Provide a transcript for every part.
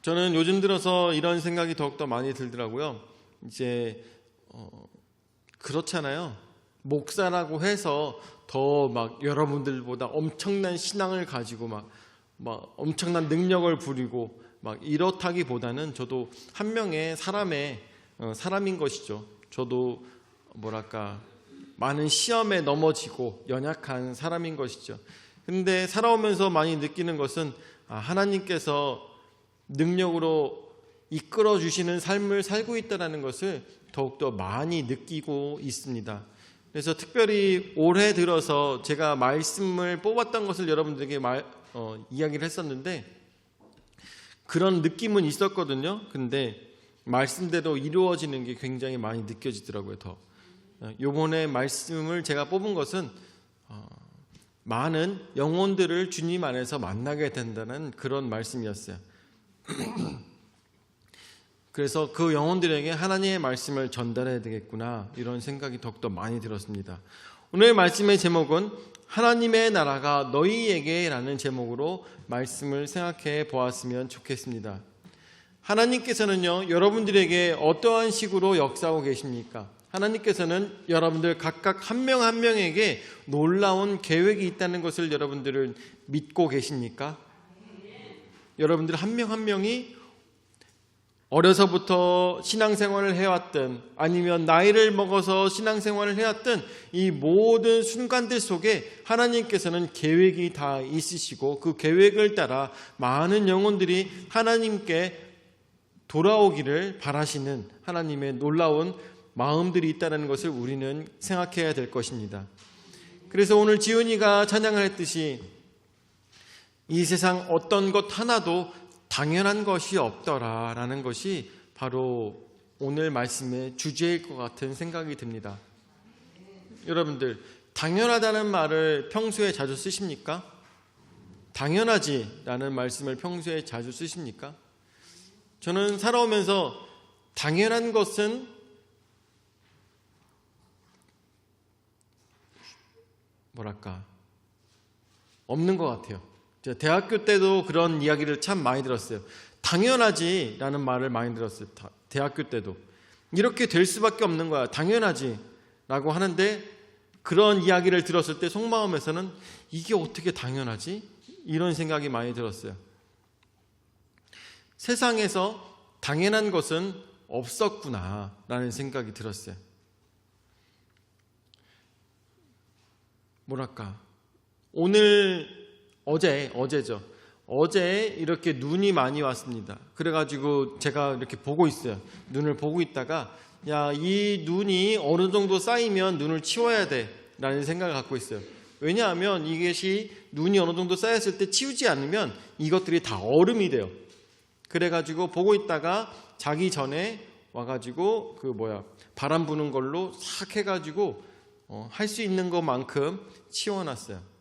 저는 요즘 들어서 이런 생각이 더욱더 많이 들더라고요. 이제 그렇잖아요. 목사라고 해서 더 막 여러분들보다 엄청난 신앙을 가지고 막 엄청난 능력을 부리고 막 이렇다기보다는 저도 한 명의 사람인 것이죠. 저도 많은 시험에 넘어지고 연약한 사람인 것이죠. 근데 살아오면서 많이 느끼는 것은 하나님께서 능력으로 이끌어 주시는 삶을 살고 있다는 것을 더욱더 많이 느끼고 있습니다. 그래서 특별히 올해 들어서 제가 말씀을 뽑았던 것을 여러분들에게 이야기를 했었는데 그런 느낌은 있었거든요. 근데 말씀대로 이루어지는 게 굉장히 많이 느껴지더라고요. 요번에 말씀을 제가 뽑은 것은 많은 영혼들을 주님 안에서 만나게 된다는 그런 말씀이었어요. 그래서 그 영혼들에게 하나님의 말씀을 전달해야 되겠구나, 이런 생각이 더욱더 많이 들었습니다. 오늘 말씀의 제목은 하나님의 나라가 너희에게 라는 제목으로 말씀을 생각해 보았으면 좋겠습니다. 하나님께서는요, 여러분들에게 어떠한 식으로 역사하고 계십니까? 하나님께서는 여러분들 각각 한 명 한 명에게 놀라운 계획이 있다는 것을 여러분들은 믿고 계십니까? 여러분들 한 명 한 명이 어려서부터 신앙생활을 해왔든 아니면 나이를 먹어서 신앙생활을 해왔든 이 모든 순간들 속에 하나님께서는 계획이 다 있으시고 그 계획을 따라 많은 영혼들이 하나님께 돌아오기를 바라시는 하나님의 놀라운 마음들이 있다는 것을 우리는 생각해야 될 것입니다. 그래서 오늘 지은이가 찬양을 했듯이 이 세상 어떤 것 하나도 당연한 것이 없더라라는 것이 바로 오늘 말씀의 주제일 것 같은 생각이 듭니다. 여러분들, 당연하다는 말을 평소에 자주 쓰십니까? 당연하지라는 말씀을 평소에 자주 쓰십니까? 저는 살아오면서 당연한 것은 없는 것 같아요. 제가 대학교 때도 그런 이야기를 참 많이 들었어요. 당연하지라는 말을 많이 들었어요. 대학교 때도 이렇게 될 수밖에 없는 거야, 당연하지라고 하는데, 그런 이야기를 들었을 때 속마음에서는 이게 어떻게 당연하지? 이런 생각이 많이 들었어요. 세상에서 당연한 것은 없었구나 라는 생각이 들었어요. 어제 이렇게 눈이 많이 왔습니다. 그래가지고 제가 이렇게 보고 있어요. 눈을 보고 있다가 이 눈이 어느 정도 쌓이면 눈을 치워야 돼 라는 생각을 갖고 있어요. 왜냐하면 이것이 눈이 어느 정도 쌓였을 때 치우지 않으면 이것들이 다 얼음이 돼요. 그래가지고 보고 있다가 자기 전에 와가지고 바람 부는 걸로 싹 해가지고 할 수 있는 것만큼 치워놨어요.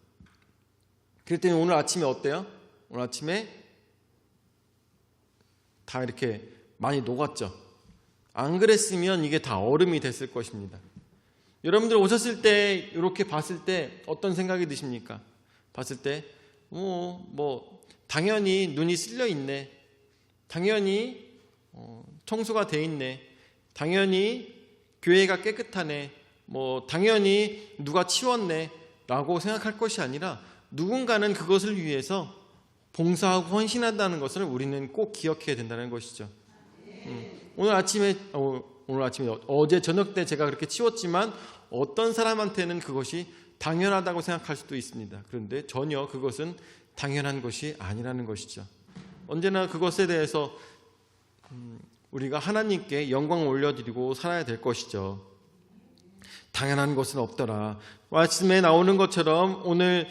그랬더니 오늘 아침에 어때요? 오늘 아침에 다 이렇게 많이 녹았죠. 안 그랬으면 이게 다 얼음이 됐을 것입니다. 여러분들 오셨을 때 이렇게 봤을 때 어떤 생각이 드십니까? 봤을 때 당연히 눈이 쓸려 있네, 당연히 청소가 돼 있네, 당연히 교회가 깨끗하네, 당연히 누가 치웠네 라고 생각할 것이 아니라 누군가는 그것을 위해서 봉사하고 헌신한다는 것을 우리는 꼭 기억해야 된다는 것이죠. 어제 저녁 때 제가 그렇게 치웠지만 어떤 사람한테는 그것이 당연하다고 생각할 수도 있습니다. 그런데 전혀 그것은 당연한 것이 아니라는 것이죠. 언제나 그것에 대해서 우리가 하나님께 영광을 올려드리고 살아야 될 것이죠. 당연한 것은 없더라. 말씀에 나오는 것처럼 오늘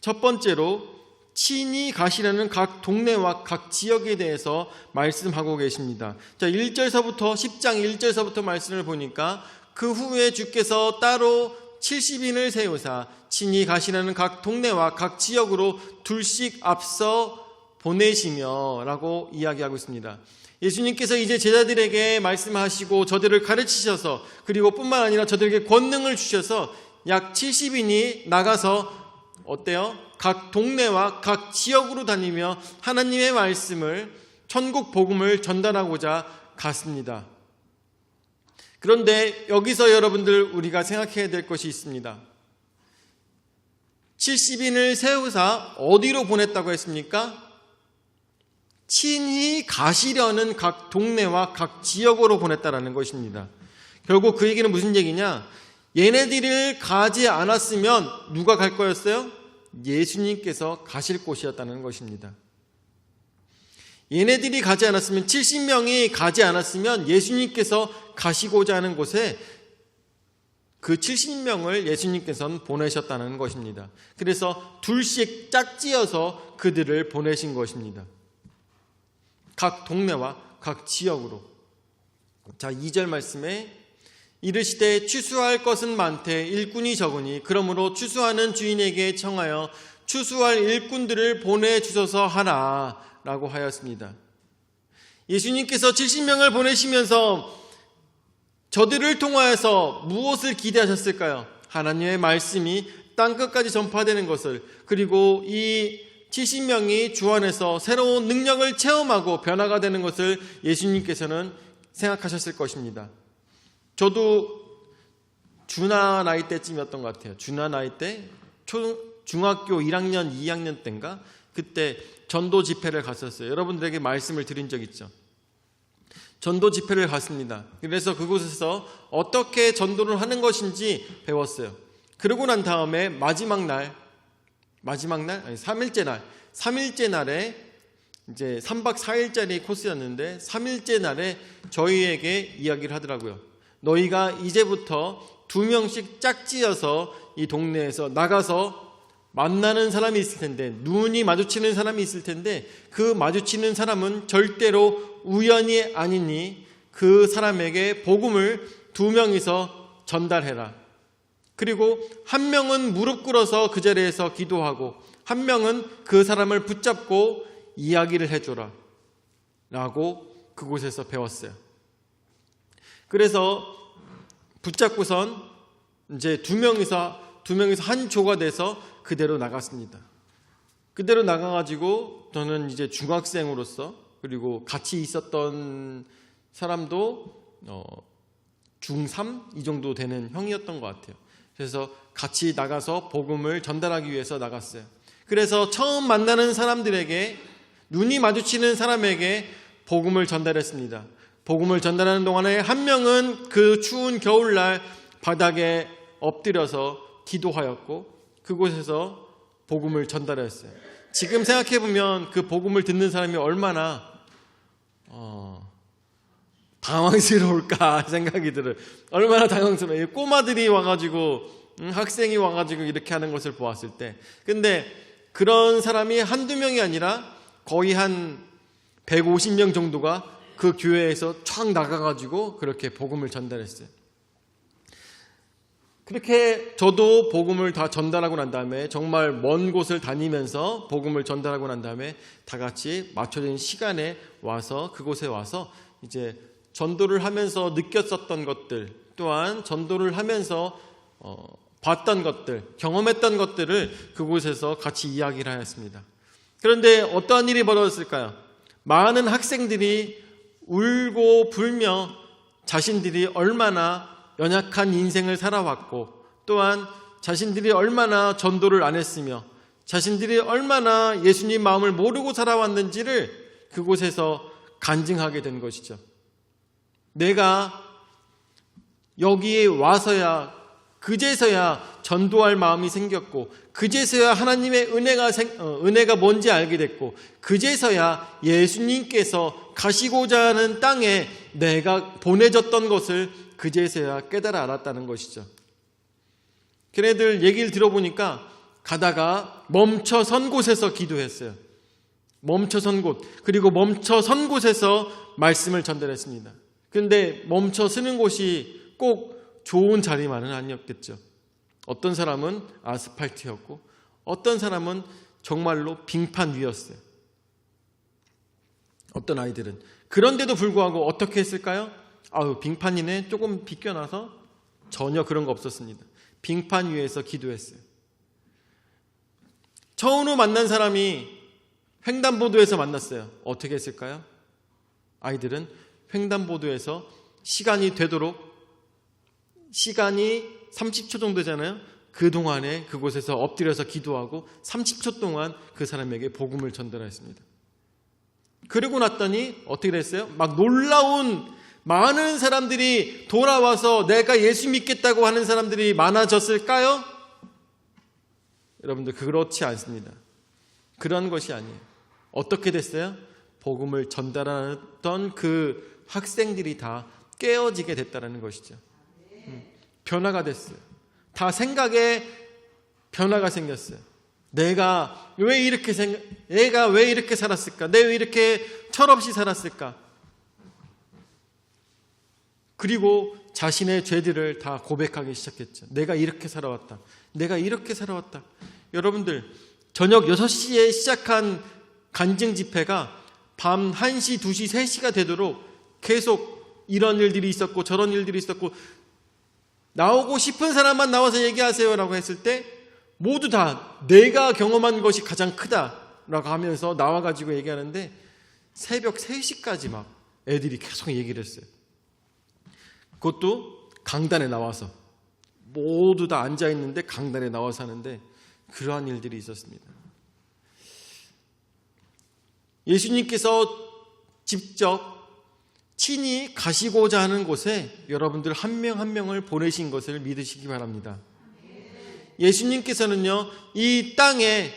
첫 번째로 친히 가시려는 각 동네와 각 지역에 대해서 말씀하고 계십니다. 1절서부터 10장 1절서부터 말씀을 보니까 그 후에 주께서 따로 70인을 세우사 친히 가시려는 각 동네와 각 지역으로 둘씩 앞서 보내시며 라고 이야기하고 있습니다. 예수님께서 이제 제자들에게 말씀하시고 저들을 가르치셔서, 그리고 뿐만 아니라 저들에게 권능을 주셔서 약 70인이 나가서 어때요? 각 동네와 각 지역으로 다니며 하나님의 말씀을, 천국 복음을 전달하고자 갔습니다. 그런데 여기서 여러분들 우리가 생각해야 될 것이 있습니다. 70인을 세우사 어디로 보냈다고 했습니까? 친히 가시려는 각 동네와 각 지역으로 보냈다라는 것입니다. 결국 그 얘기는 무슨 얘기냐? 얘네들을 가지 않았으면 누가 갈 거였어요? 예수님께서 가실 곳이었다는 것입니다. 얘네들이 가지 않았으면, 70명이 가지 않았으면 예수님께서 가시고자 하는 곳에 그 70명을 예수님께서는 보내셨다는 것입니다. 그래서 둘씩 짝지어서 그들을 보내신 것입니다. 각 동네와 각 지역으로. 자, 2절 말씀에 이르시되 추수할 것은 많되 일꾼이 적으니 그러므로 추수하는 주인에게 청하여 추수할 일꾼들을 보내주소서 하라 라고 하였습니다. 예수님께서 70명을 보내시면서 저들을 통하여서 무엇을 기대하셨을까요? 하나님의 말씀이 땅끝까지 전파되는 것을, 그리고 이 70명이 주 안에서 새로운 능력을 체험하고 변화가 되는 것을 예수님께서는 생각하셨을 것입니다. 저도 주나 나이 때쯤이었던 것 같아요. 주나 나이 때 중학교 1학년, 2학년 때인가? 그때 전도 집회를 갔었어요. 여러분들에게 말씀을 드린 적 있죠. 전도 집회를 갔습니다. 그래서 그곳에서 어떻게 전도를 하는 것인지 배웠어요. 그러고 난 다음에 마지막 날, 아니 3일째 날에 이제 3박 4일짜리 코스였는데 3일째 날에 저희에게 이야기를 하더라고요. 너희가 이제부터 2명씩 짝지어서 이 동네에서 나가서 만나는 사람이 있을 텐데, 눈이 마주치는 사람이 있을 텐데, 그 마주치는 사람은 절대로 우연이 아니니 그 사람에게 복음을 2명이서 전달해라. 그리고 1명은 무릎 꿇어서 그 자리에서 기도하고 1명은 그 사람을 붙잡고 이야기를 해줘라 라고 그곳에서 배웠어요. 그래서 붙잡고선 이제 2명이서 한 조가 돼서 그대로 나갔습니다. 그대로 나가가지고 저는 이제 중학생으로서, 그리고 같이 있었던 사람도 중3 이 정도 되는 형이었던 것 같아요. 그래서 같이 나가서 복음을 전달하기 위해서 나갔어요. 그래서 처음 만나는 사람들에게, 눈이 마주치는 사람에게 복음을 전달했습니다. 복음을 전달하는 동안에 1명은 그 추운 겨울날 바닥에 엎드려서 기도하였고 그곳에서 복음을 전달했어요. 지금 생각해보면 그 복음을 듣는 사람이 얼마나 당황스러울까 생각이 들어요. 얼마나 당황스러워요. 꼬마들이 와가지고 학생이 와가지고 이렇게 하는 것을 보았을 때. 근데 그런 사람이 한두 명이 아니라 거의 한 150명 정도가 그 교회에서 촥 나가가지고 그렇게 복음을 전달했어요. 그렇게 저도 복음을 다 전달하고 난 다음에, 정말 먼 곳을 다니면서 복음을 전달하고 난 다음에 다 같이 맞춰진 시간에 와서, 그곳에 와서 이제 전도를 하면서 느꼈었던 것들, 또한 전도를 하면서 봤던 것들, 경험했던 것들을 그곳에서 같이 이야기를 하였습니다. 그런데 어떠한 일이 벌어졌을까요? 많은 학생들이 울고 불며 자신들이 얼마나 연약한 인생을 살아왔고, 또한 자신들이 얼마나 전도를 안 했으며 자신들이 얼마나 예수님 마음을 모르고 살아왔는지를 그곳에서 간증하게 된 것이죠. 내가 여기에 와서야, 그제서야 전도할 마음이 생겼고, 그제서야 하나님의 은혜가 뭔지 알게 됐고, 그제서야 예수님께서 가시고자 하는 땅에 내가 보내졌던 것을 그제서야 깨달아 알았다는 것이죠. 걔네들 얘기를 들어보니까 가다가 멈춰선 곳에서 기도했어요. 멈춰선 곳, 그리고 멈춰선 곳에서 말씀을 전달했습니다. 그런데 멈춰서는 곳이 꼭 좋은 자리만은 아니었겠죠. 어떤 사람은 아스팔트였고 어떤 사람은 정말로 빙판 위였어요. 어떤 아이들은. 그런데도 불구하고 어떻게 했을까요? 빙판이네, 조금 비껴나서. 전혀 그런 거 없었습니다. 빙판 위에서 기도했어요. 처음으로 만난 사람이 횡단보도에서 만났어요. 어떻게 했을까요? 아이들은 횡단보도에서 시간이 되도록, 시간이 30초 정도 되잖아요. 그동안에 그곳에서 엎드려서 기도하고 30초 동안 그 사람에게 복음을 전달했습니다. 그러고 났더니 어떻게 됐어요? 막 놀라운 많은 사람들이 돌아와서 내가 예수 믿겠다고 하는 사람들이 많아졌을까요? 여러분들, 그렇지 않습니다. 그런 것이 아니에요. 어떻게 됐어요? 복음을 전달하던 그 학생들이 다 깨어지게 됐다는 것이죠. 변화가 됐어요. 다 생각에 변화가 생겼어요. 내가 왜 이렇게 살았을까? 내가 왜 이렇게 철없이 살았을까? 그리고 자신의 죄들을 다 고백하기 시작했죠. 내가 이렇게 살아왔다. 내가 이렇게 살아왔다. 여러분들, 저녁 6시에 시작한 간증 집회가 밤 1시, 2시, 3시가 되도록 계속 이런 일들이 있었고 저런 일들이 있었고, 나오고 싶은 사람만 나와서 얘기하세요 라고 했을 때 모두 다 내가 경험한 것이 가장 크다라고 하면서 나와가지고 얘기하는데, 새벽 3시까지 막 애들이 계속 얘기를 했어요. 그것도 강단에 나와서, 모두 다 앉아있는데 강단에 나와서 하는데, 그러한 일들이 있었습니다. 예수님께서 직접 친히 가시고자 하는 곳에 여러분들 한 명 한 명을 보내신 것을 믿으시기 바랍니다. 예수님께서는요, 이 땅에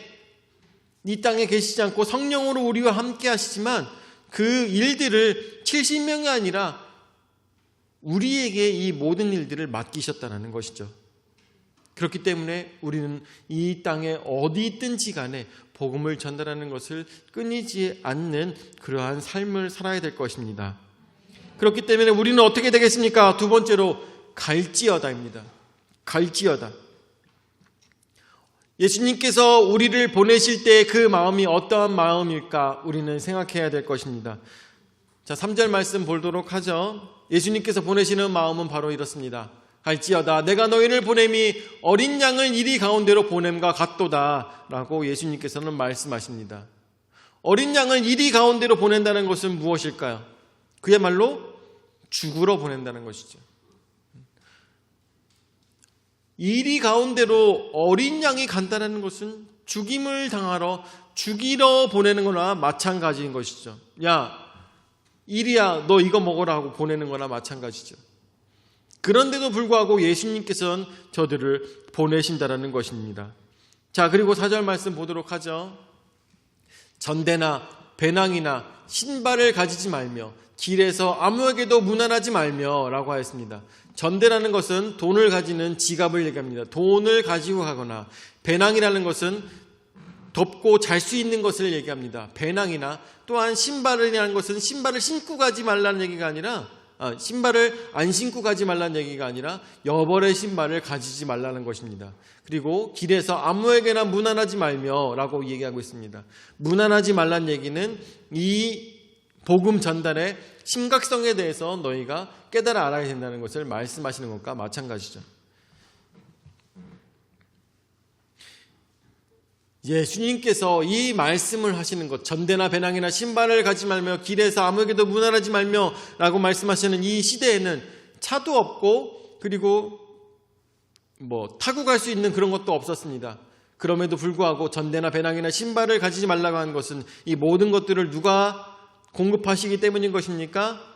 계시지 않고 성령으로 우리와 함께 하시지만 그 일들을 70명이 아니라 우리에게 이 모든 일들을 맡기셨다는 것이죠. 그렇기 때문에 우리는 이 땅에 어디 있든지 간에 복음을 전달하는 것을 끊이지 않는 그러한 삶을 살아야 될 것입니다. 그렇기 때문에 우리는 어떻게 되겠습니까? 두 번째로, 갈지어다입니다. 갈지어다. 예수님께서 우리를 보내실 때 그 마음이 어떠한 마음일까 우리는 생각해야 될 것입니다. 자, 3절 말씀 보도록 하죠. 예수님께서 보내시는 마음은 바로 이렇습니다. 갈지어다 내가 너희를 보냄이 어린 양을 이리 가운데로 보냄과 같도다 라고 예수님께서는 말씀하십니다. 어린 양을 이리 가운데로 보낸다는 것은 무엇일까요? 그야말로 죽으러 보낸다는 것이죠. 이리 가운데로 어린 양이 간다는 것은 죽임을 당하러, 죽이러 보내는 거나 마찬가지인 것이죠. 야, 이리야, 너 이거 먹어라 하고 보내는 거나 마찬가지죠. 그런데도 불구하고 예수님께서는 저들을 보내신다는 것입니다. 자, 그리고 4절 말씀 보도록 하죠. 전대나 배낭이나 신발을 가지지 말며 길에서 아무에게도 문안하지 말며 라고 하였습니다. 전대라는 것은 돈을 가지는 지갑을 얘기합니다. 돈을 가지고 가거나, 배낭이라는 것은 덮고 잘 수 있는 것을 얘기합니다. 배낭이나 또한 신발이라는 것은 신발을 신고 가지 말라는 얘기가 아니라, 신발을 안 신고 가지 말라는 얘기가 아니라 여벌의 신발을 가지지 말라는 것입니다. 그리고 길에서 아무에게나 문안하지 말며 라고 얘기하고 있습니다. 문안하지 말라는 얘기는 이 복음 전달의 심각성에 대해서 너희가 깨달아 알아야 된다는 것을 말씀하시는 것과 마찬가지죠. 예수님께서 이 말씀을 하시는 것, 전대나 배낭이나 신발을 가지 말며 길에서 아무에게도 문안하지 말며 라고 말씀하시는 이 시대에는 차도 없고, 그리고 타고 갈 수 있는 그런 것도 없었습니다. 그럼에도 불구하고 전대나 배낭이나 신발을 가지지 말라고 하는 것은 이 모든 것들을 누가 공급하시기 때문인 것입니까?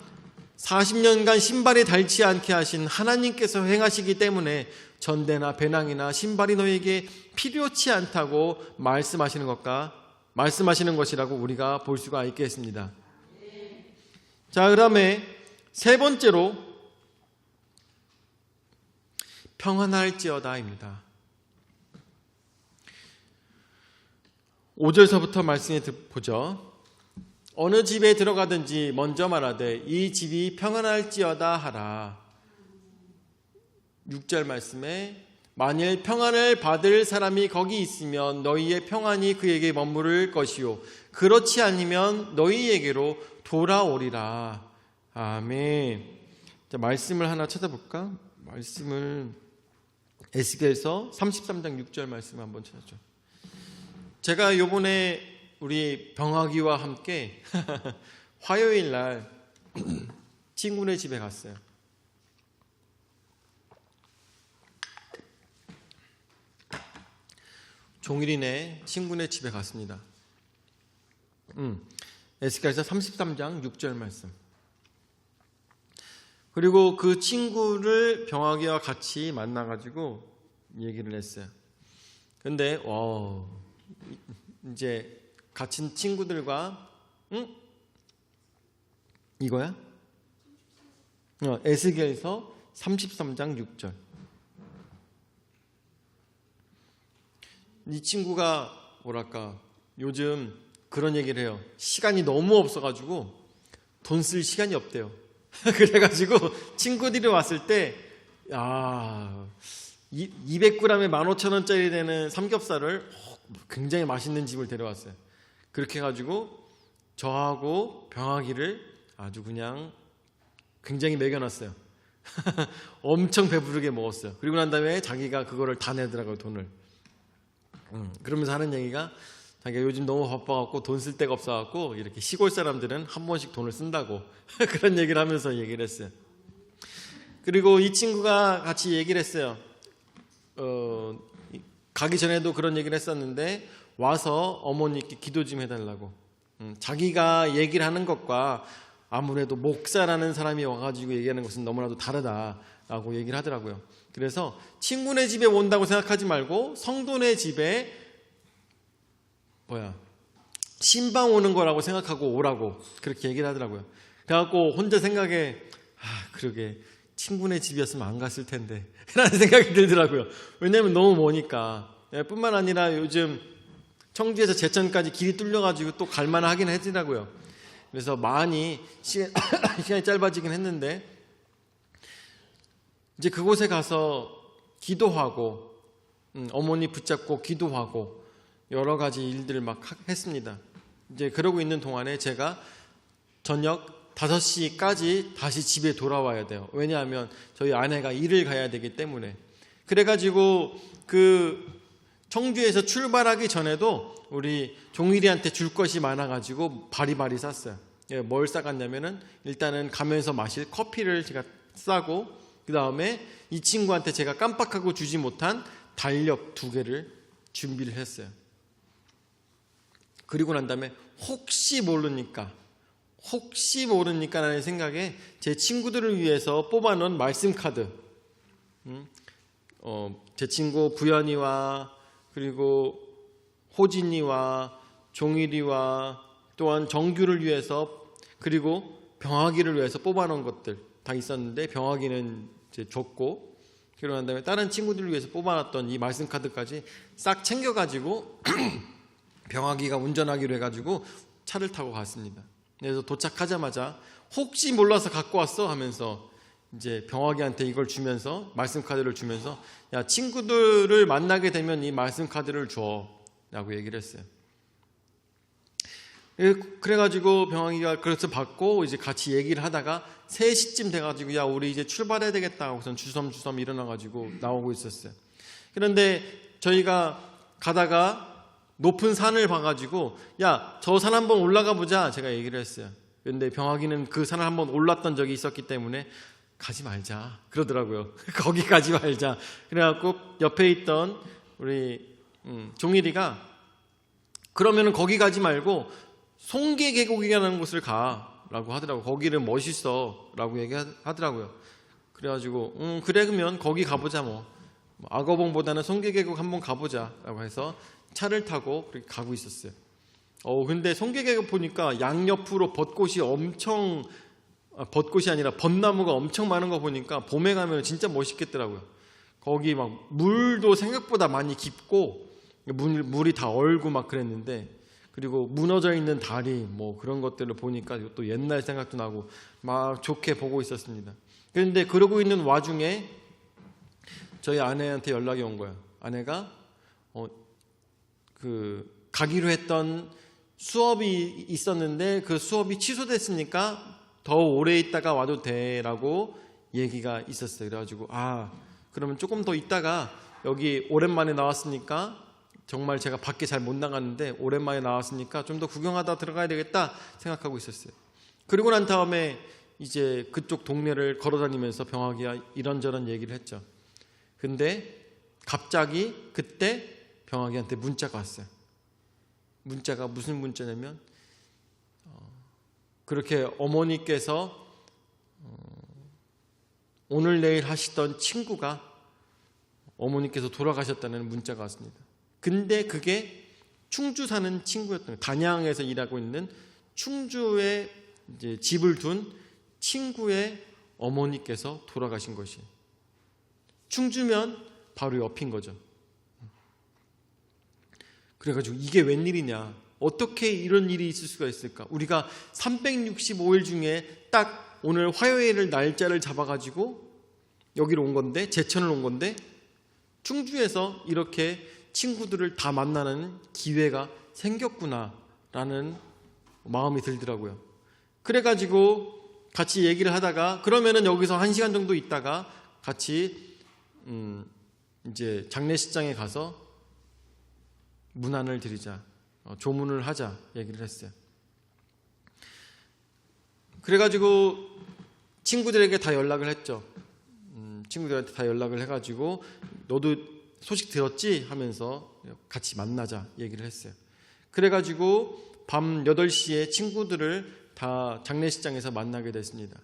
40년간 신발이 닳지 않게 하신 하나님께서 행하시기 때문에 전대나 배낭이나 신발이 너에게 필요치 않다고 말씀하시는 것이라고 우리가 볼 수가 있겠습니다. 자, 그다음에 세 번째로 평안할지어다입니다. 5절서부터 말씀해 보죠. 어느 집에 들어가든지 먼저 말하되 이 집이 평안할지어다 하라. 6절 말씀에 만일 평안을 받을 사람이 거기 있으면 너희의 평안이 그에게 머무를 것이요 그렇지 않으면 너희에게로 돌아오리라. 아멘. 자, 말씀을 하나 찾아볼까? 말씀을 에스겔서 33장 6절 말씀 한번 찾아줘. 제가 요번에 우리 병아기와 함께 화요일 날 친구네 집에 갔어요. 종일이네 친구네 집에 갔습니다. 에스겔서 33장 6절 말씀. 그리고 그 친구를 병아기와 같이 만나가지고 얘기를 했어요. 근데 이제 갇힌 친구들과 이거야? 에스겔서 33장 6절. 이 친구가 뭐랄까 요즘 그런 얘기를 해요. 시간이 너무 없어가지고 돈 쓸 시간이 없대요. 그래가지고 친구들이 왔을 때 200g에 15,000원짜리 되는 삼겹살을 굉장히 맛있는 집을 데려왔어요. 그렇게 해가지고 저하고 병아기를 아주 그냥 굉장히 먹여놨어요. 엄청 배부르게 먹었어요. 그리고 난 다음에 자기가 그거를 다 내더라고요, 돈을. 그러면서 하는 얘기가 자기가 요즘 너무 바빠갖고 돈 쓸 데가 없어갖고 이렇게 시골 사람들은 한 번씩 돈을 쓴다고 그런 얘기를 하면서 얘기를 했어요. 그리고 이 친구가 같이 얘기를 했어요. 가기 전에도 그런 얘기를 했었는데 와서 어머니께 기도 좀 해달라고. 자기가 얘기를 하는 것과 아무래도 목사라는 사람이 와가지고 얘기하는 것은 너무나도 다르다라고 얘기를 하더라고요. 그래서 친구네 집에 온다고 생각하지 말고 성도네 집에 신방 오는 거라고 생각하고 오라고 그렇게 얘기를 하더라고요. 그래갖고 혼자 생각에 그러게 친구네 집이었으면 안 갔을 텐데 라는 생각이 들더라고요. 왜냐면 너무 머니까. 뿐만 아니라 요즘 청주에서 제천까지 길이 뚫려가지고 또 갈만하긴 하더라고요. 그래서 많이 시간이 짧아지긴 했는데 이제 그곳에 가서 기도하고 어머니 붙잡고 기도하고 여러 가지 일들을 막 했습니다. 이제 그러고 있는 동안에 제가 저녁 5시까지 다시 집에 돌아와야 돼요. 왜냐하면 저희 아내가 일을 가야 되기 때문에. 그래가지고 그 청주에서 출발하기 전에도 우리 종일이한테 줄 것이 많아가지고 바리바리 쌌어요. 뭘 싸갔냐면은 일단은 가면서 마실 커피를 제가 싸고 그 다음에 이 친구한테 제가 깜빡하고 주지 못한 달력 2개를 준비를 했어요. 그리고 난 다음에 혹시 모르니까라는 생각에 제 친구들을 위해서 뽑아놓은 말씀 카드, 제 친구 부연이와 그리고 호진이와 종일이와 또한 정규를 위해서 그리고 병아기를 위해서 뽑아놓은 것들 다 있었는데 병아기는 이제 줬고 그러고 난 다음에 다른 친구들을 위해서 뽑아놨던 이 말씀 카드까지 싹 챙겨가지고 병아기가 운전하기로 해가지고 차를 타고 갔습니다. 그래서 도착하자마자 혹시 몰라서 갖고 왔어 하면서 이제 병아기한테 이걸 주면서 말씀 카드를 주면서 야 친구들을 만나게 되면 이 말씀 카드를 줘 라고 얘기를 했어요. 그래가지고 병아기가 그래서 받고 이제 같이 얘기를 하다가 3시쯤 돼가지고 야 우리 이제 출발해야 되겠다 하고선 주섬주섬 일어나가지고 나오고 있었어요. 그런데 저희가 가다가 높은 산을 봐가지고 야 저 산 한번 올라가 보자 제가 얘기를 했어요. 그런데 병아기는 그 산을 한번 올랐던 적이 있었기 때문에 가지 말자 그러더라고요. 거기 가지 말자. 그래갖고 옆에 있던 우리 종일이가 그러면은 거기 가지 말고 송계계곡이라는 곳을 가라고 하더라고요. 거기는 멋있어 라고 얘기하더라고요. 그래가지고 그래 그러면 거기 가보자 뭐 악어봉보다는 송계계곡 한번 가보자 라고 해서 차를 타고 그렇게 가고 있었어요. 근데 송계계곡 보니까 양옆으로 벚꽃이 아니라 벚나무가 엄청 많은 거 보니까 봄에 가면 진짜 멋있겠더라고요. 거기 막 물도 생각보다 많이 깊고 물이 다 얼고 막 그랬는데 그리고 무너져 있는 다리 뭐 그런 것들을 보니까 또 옛날 생각도 나고 막 좋게 보고 있었습니다. 그런데 그러고 있는 와중에 저희 아내한테 연락이 온 거예요. 아내가 가기로 했던 수업이 있었는데 그 수업이 취소됐으니까 더 오래 있다가 와도 돼라고 얘기가 있었어요. 그래가지고 그러면 조금 더 있다가 여기 오랜만에 나왔으니까 정말 제가 밖에 잘 못 나갔는데 오랜만에 나왔으니까 좀 더 구경하다 들어가야 되겠다 생각하고 있었어요. 그리고 난 다음에 이제 그쪽 동네를 걸어다니면서 병학이야 이런저런 얘기를 했죠. 근데 갑자기 그때 병학이한테 문자가 왔어요. 문자가 무슨 문자냐면 그렇게 어머니께서 오늘 내일 하시던 친구가 어머니께서 돌아가셨다는 문자가 왔습니다. 근데 그게 충주 사는 친구였던 거예요. 단양에서 일하고 있는 충주에 이제 집을 둔 친구의 어머니께서 돌아가신 것이. 충주면 바로 옆인 거죠. 그래가지고 이게 웬일이냐, 어떻게 이런 일이 있을 수가 있을까. 우리가 365일 중에 딱 오늘 화요일을 날짜를 잡아가지고 여기로 온 건데, 제천을 온 건데 충주에서 이렇게 친구들을 다 만나는 기회가 생겼구나라는 마음이 들더라고요. 그래가지고 같이 얘기를 하다가 그러면은 여기서 1시간 정도 있다가 같이 이제 장례식장에 가서 문안을 드리자, 조문을 하자 얘기를 했어요. 그래가지고 친구들에게 다 연락을 했죠. 친구들한테 다 연락을 해가지고 너도 소식 들었지? 하면서 같이 만나자 얘기를 했어요. 그래가지고 밤 8시에 친구들을 다 장례식장에서 만나게 됐습니다.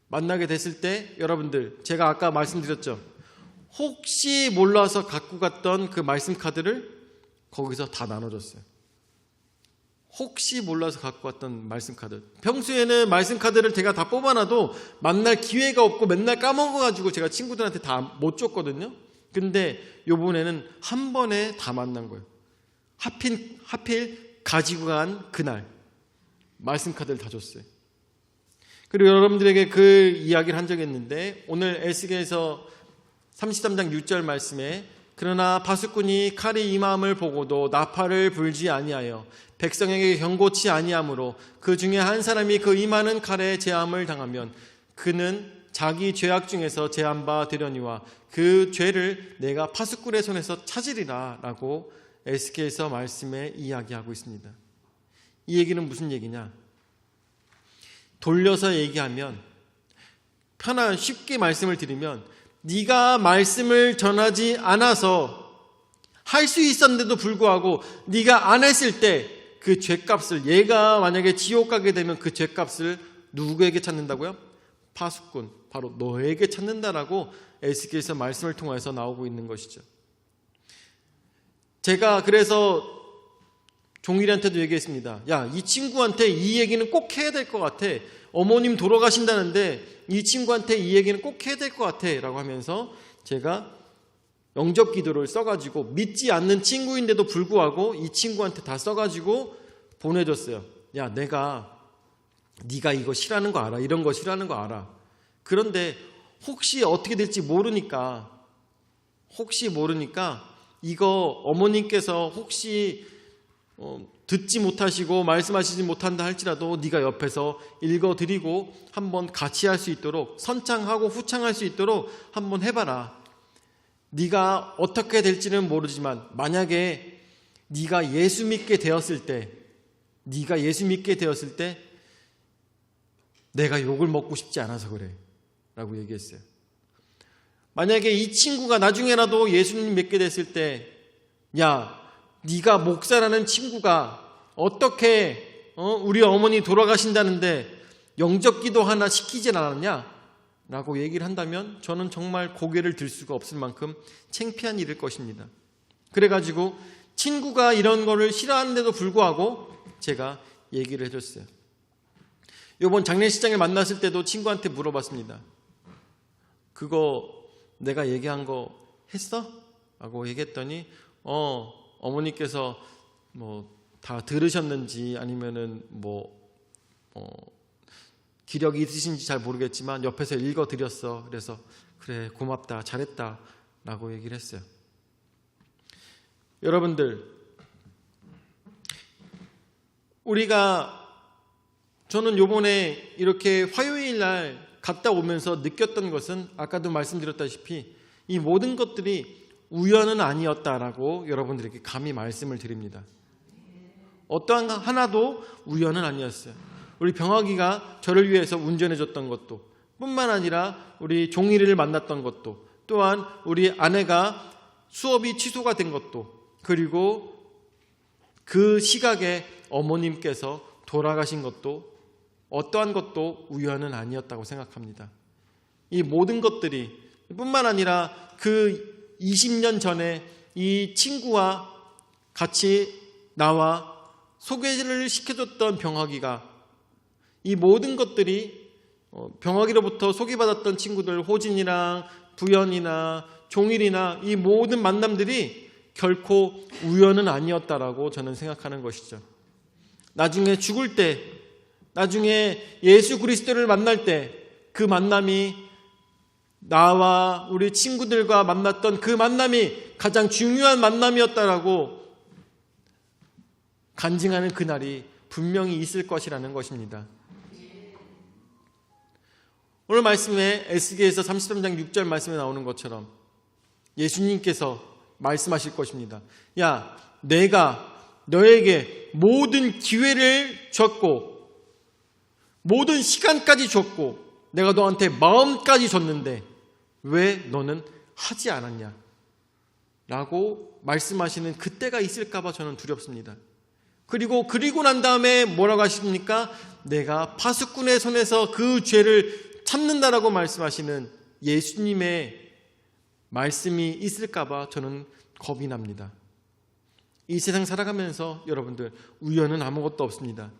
만나게 됐을 때 여러분들, 제가 아까 말씀드렸죠. 혹시 몰라서 갖고 갔던 그 말씀 카드를 거기서 다 나눠줬어요. 혹시 몰라서 갖고 왔던 말씀 카드. 평소에는 말씀 카드를 제가 다 뽑아놔도 만날 기회가 없고 맨날 까먹어가지고 제가 친구들한테 다 못 줬거든요. 근데 요번에는 한 번에 다 만난 거예요. 하필 가지고 간 그날 말씀 카드를 다 줬어요. 그리고 여러분들에게 그 이야기를 한 적이 있는데, 오늘 에스겔서 33장 6절 말씀에 그러나 파수꾼이 칼이 임함을 보고도 나팔을 불지 아니하여 백성에게 경고치 아니하므로 그 중에 한 사람이 그 임하는 칼에 제함을 당하면 그는 자기 죄악 중에서 제한 바 되려니와 그 죄를 내가 파수꾼의 손에서 찾으리라 라고 에스겔서 말씀에 이야기하고 있습니다. 이 얘기는 무슨 얘기냐? 돌려서 얘기하면, 쉽게 말씀을 드리면, 네가 말씀을 전하지 않아서 할 수 있었는데도 불구하고 네가 안 했을 때 그 죄값을, 얘가 만약에 지옥 가게 되면 그 죄값을 누구에게 찾는다고요? 파수꾼, 바로 너에게 찾는다라고 에스겔서 말씀을 통해서 나오고 있는 것이죠. 제가 그래서 종일이한테도 얘기했습니다. 야, 이 친구한테 이 얘기는 꼭 해야 될 것 같아. 어머님 돌아가신다는데 이 친구한테 이 얘기는 꼭 해야 될 것 같아 라고 하면서 제가 영접 기도를 써가지고, 믿지 않는 친구인데도 불구하고 이 친구한테 다 써가지고 보내줬어요. 야, 네가 이거 싫어하는 거 알아. 이런 거 싫어하는 거 알아. 그런데 혹시 어떻게 될지 모르니까 이거 어머님께서 혹시 듣지 못하시고 말씀하시지 못한다 할지라도 네가 옆에서 읽어드리고 한번 같이 할 수 있도록, 선창하고 후창할 수 있도록 한번 해봐라. 네가 어떻게 될지는 모르지만 만약에 네가 예수 믿게 되었을 때 내가 욕을 먹고 싶지 않아서 그래 라고 얘기했어요. 만약에 이 친구가 나중에라도 예수님 믿게 됐을 때, 야, 네가 목사라는 친구가 어떻게 우리 어머니 돌아가신다는데 영접기도 하나 시키진 않았냐? 라고 얘기를 한다면 저는 정말 고개를 들 수가 없을 만큼 창피한 일일 것입니다. 그래가지고 친구가 이런 거를 싫어하는데도 불구하고 제가 얘기를 해줬어요. 이번 장례식장에 만났을 때도 친구한테 물어봤습니다. 그거 내가 얘기한 거 했어? 라고 얘기했더니 어머니께서 다 들으셨는지 아니면은 기력이 있으신지 잘 모르겠지만 옆에서 읽어드렸어. 그래서 그래, 고맙다, 잘했다 라고 얘기를 했어요. 여러분들, 저는 요번에 이렇게 화요일 날 갔다 오면서 느꼈던 것은 아까도 말씀드렸다시피 이 모든 것들이 우연은 아니었다라고 여러분들에게 감히 말씀을 드립니다. 어떠한 하나도 우연은 아니었어요. 우리 병아기가 저를 위해서 운전해 줬던 것도 뿐만 아니라 우리 종일이를 만났던 것도, 또한 우리 아내가 수업이 취소가 된 것도, 그리고 그 시각에 어머님께서 돌아가신 것도 어떠한 것도 우연은 아니었다고 생각합니다. 이 모든 것들이 뿐만 아니라 그 20년 전에 이 친구와 같이 나와 소개를 시켜줬던 병아기가, 이 모든 것들이 병아기로부터 소개받았던 친구들, 호진이랑 부연이나 종일이나 이 모든 만남들이 결코 우연은 아니었다라고 저는 생각하는 것이죠. 나중에 죽을 때, 나중에 예수 그리스도를 만날 때 그 만남이, 나와 우리 친구들과 만났던 그 만남이 가장 중요한 만남이었다라고 간증하는 그날이 분명히 있을 것이라는 것입니다. 오늘 말씀에 에스겔서 33장 6절 말씀에 나오는 것처럼 예수님께서 말씀하실 것입니다. 야, 내가 너에게 모든 기회를 줬고 모든 시간까지 줬고 내가 너한테 마음까지 줬는데 왜 너는 하지 않았냐? 라고 말씀하시는 그때가 있을까 봐 저는 두렵습니다. 그리고 난 다음에 뭐라고 하십니까? 내가 파수꾼의 손에서 그 죄를 참는다라고 말씀하시는 예수님의 말씀이 있을까 봐 저는 겁이 납니다. 이 세상 살아가면서 여러분들 우연은 아무것도 없습니다.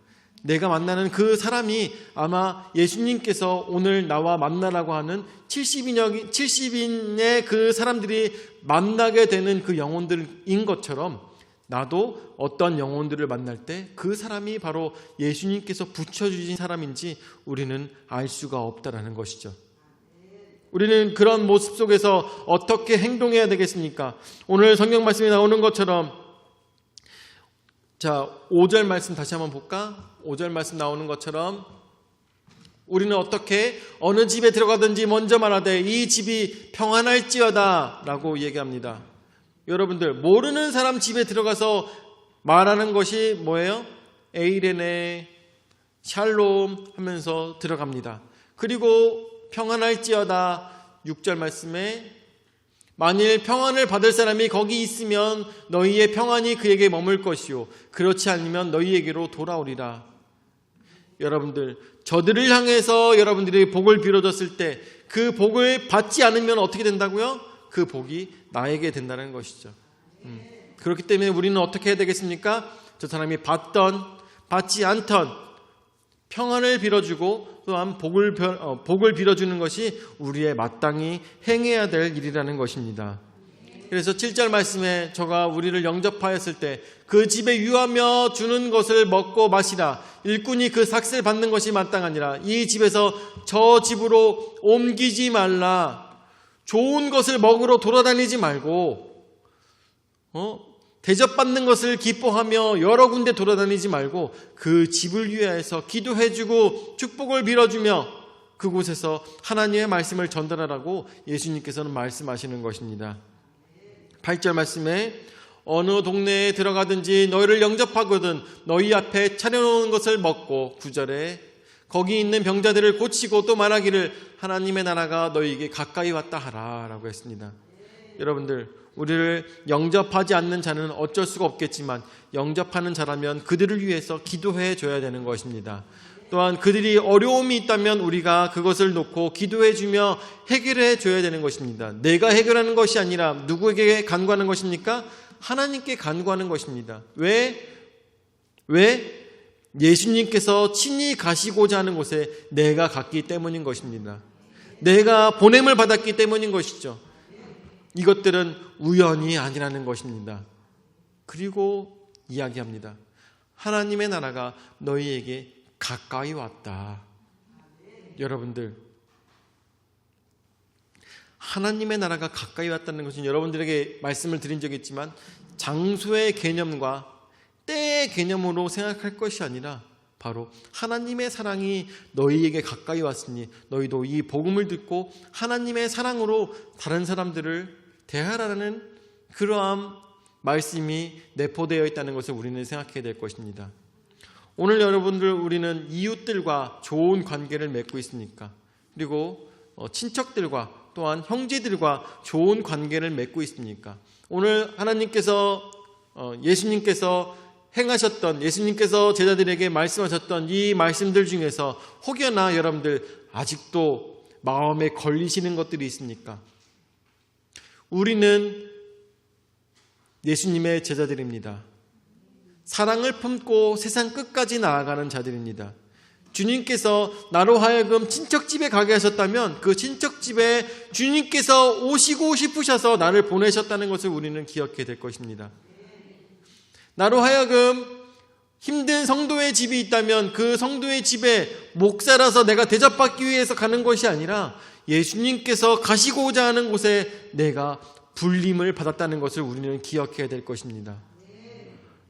내가 만나는 그 사람이 아마 예수님께서 오늘 나와 만나라고 하는 70인의 그 사람들이 만나게 되는 그 영혼들인 것처럼 나도 어떤 영혼들을 만날 때 그 사람이 바로 예수님께서 붙여주신 사람인지 우리는 알 수가 없다라는 것이죠. 우리는 그런 모습 속에서 어떻게 행동해야 되겠습니까? 오늘 성경 말씀이 나오는 것처럼, 자, 5절 말씀 다시 한번 볼까? 5절 말씀 나오는 것처럼 우리는 어떻게 어느 집에 들어가든지 먼저 말하되 이 집이 평안할지어다 라고 얘기합니다. 여러분들, 모르는 사람 집에 들어가서 말하는 것이 뭐예요? 에이레네, 샬롬 하면서 들어갑니다. 그리고 평안할지어다 6절 말씀에 만일 평안을 받을 사람이 거기 있으면 너희의 평안이 그에게 머물 것이요 그렇지 않으면 너희에게로 돌아오리라. 여러분들, 저들을 향해서 여러분들이 복을 빌어줬을 때 그 복을 받지 않으면 어떻게 된다고요? 그 복이 나에게 된다는 것이죠. 그렇기 때문에 우리는 어떻게 해야 되겠습니까? 저 사람이 받던 받지 않던 평안을 빌어주고 또한 복을 빌어주는 것이 우리의 마땅히 행해야 될 일이라는 것입니다. 그래서 7절 말씀에 저가 우리를 영접하였을 때 그 집에 유하며 주는 것을 먹고 마시라. 일꾼이 그 삭슬 받는 것이 마땅하니라. 이 집에서 저 집으로 옮기지 말라. 좋은 것을 먹으러 돌아다니지 말고 대접받는 것을 기뻐하며 여러 군데 돌아다니지 말고 그 집을 위하여서 기도해주고 축복을 빌어주며 그곳에서 하나님의 말씀을 전달하라고 예수님께서는 말씀하시는 것입니다. 8절 말씀에 어느 동네에 들어가든지 너희를 영접하거든 너희 앞에 차려놓은 것을 먹고 9절에 거기 있는 병자들을 고치고 또 말하기를 하나님의 나라가 너희에게 가까이 왔다 하라 라고 했습니다. 여러분들, 우리를 영접하지 않는 자는 어쩔 수가 없겠지만 영접하는 자라면 그들을 위해서 기도해 줘야 되는 것입니다. 또한 그들이 어려움이 있다면 우리가 그것을 놓고 기도해 주며 해결해 줘야 되는 것입니다. 내가 해결하는 것이 아니라 누구에게 간구하는 것입니까? 하나님께 간구하는 것입니다. 왜? 예수님께서 친히 가시고자 하는 곳에 내가 갔기 때문인 것입니다. 내가 보냄을 받았기 때문인 것이죠. 이것들은 우연이 아니라는 것입니다. 그리고 이야기합니다. 하나님의 나라가 너희에게 가까이 왔다. 여러분들, 하나님의 나라가 가까이 왔다는 것은 여러분들에게 말씀을 드린 적이 있지만 장소의 개념과 때의 개념으로 생각할 것이 아니라 바로 하나님의 사랑이 너희에게 가까이 왔으니 너희도 이 복음을 듣고 하나님의 사랑으로 다른 사람들을 대하라는 그러한 말씀이 내포되어 있다는 것을 우리는 생각해야 될 것입니다. 오늘 여러분들 우리는 이웃들과 좋은 관계를 맺고 있습니까? 그리고 친척들과 또한 형제들과 좋은 관계를 맺고 있습니까? 오늘 하나님께서 예수님께서 행하셨던, 예수님께서 제자들에게 말씀하셨던 이 말씀들 중에서 혹여나 여러분들 아직도 마음에 걸리시는 것들이 있습니까? 우리는 예수님의 제자들입니다. 사랑을 품고 세상 끝까지 나아가는 자들입니다. 주님께서 나로 하여금 친척집에 가게 하셨다면 그 친척집에 주님께서 오시고 싶으셔서 나를 보내셨다는 것을 우리는 기억해야 될 것입니다. 나로 하여금 힘든 성도의 집이 있다면 그 성도의 집에 목사라서 내가 대접받기 위해서 가는 것이 아니라 예수님께서 가시고자 하는 곳에 내가 불림을 받았다는 것을 우리는 기억해야 될 것입니다.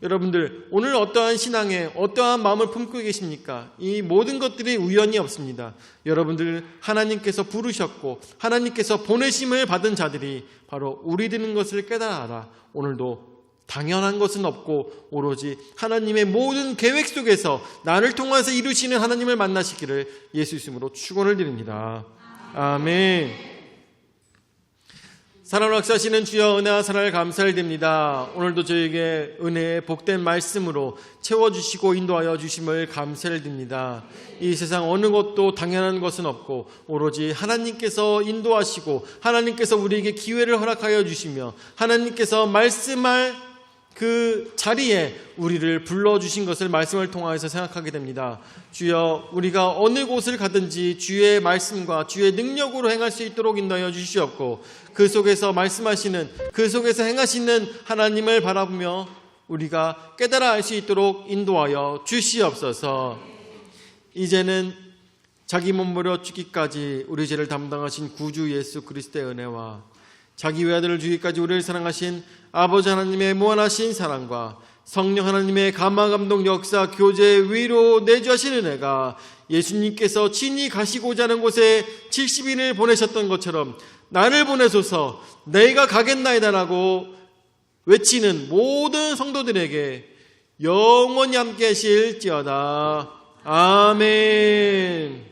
여러분들 오늘 어떠한 신앙에 어떠한 마음을 품고 계십니까? 이 모든 것들이 우연이 없습니다. 여러분들 하나님께서 부르셨고 하나님께서 보내심을 받은 자들이 바로 우리들인 것을 깨달아라. 오늘도 당연한 것은 없고 오로지 하나님의 모든 계획 속에서 나를 통해서 이루시는 하나님을 만나시기를 예수 이름으로 축원을 드립니다. 아멘. 사랑을 역사하시는 주여 은혜와 사랑을 감사를 드립니다. 오늘도 저에게 은혜의 복된 말씀으로 채워주시고 인도하여 주심을 감사를 드립니다. 이 세상 어느 것도 당연한 것은 없고 오로지 하나님께서 인도하시고 하나님께서 우리에게 기회를 허락하여 주시며 하나님께서 말씀할 그 자리에 우리를 불러주신 것을 말씀을 통하여서 생각하게 됩니다. 주여 우리가 어느 곳을 가든지 주의 말씀과 주의 능력으로 행할 수 있도록 인도하여 주시옵고 그 속에서 말씀하시는 그 속에서 행하시는 하나님을 바라보며 우리가 깨달아 알 수 있도록 인도하여 주시옵소서. 이제는 자기 몸부려 죽기까지 우리 죄를 담당하신 구주 예수 그리스도의 은혜와 자기 외아들을 주기까지 우리를 사랑하신 아버지 하나님의 무한하신 사랑과 성령 하나님의 감화 감동 역사 교제 위로 내주하신 은혜가 예수님께서 친히 가시고자 하는 곳에 70인을 보내셨던 것처럼 나를 보내소서 내가 가겠나이다라고 외치는 모든 성도들에게 영원히 함께 하실지어다. 아멘.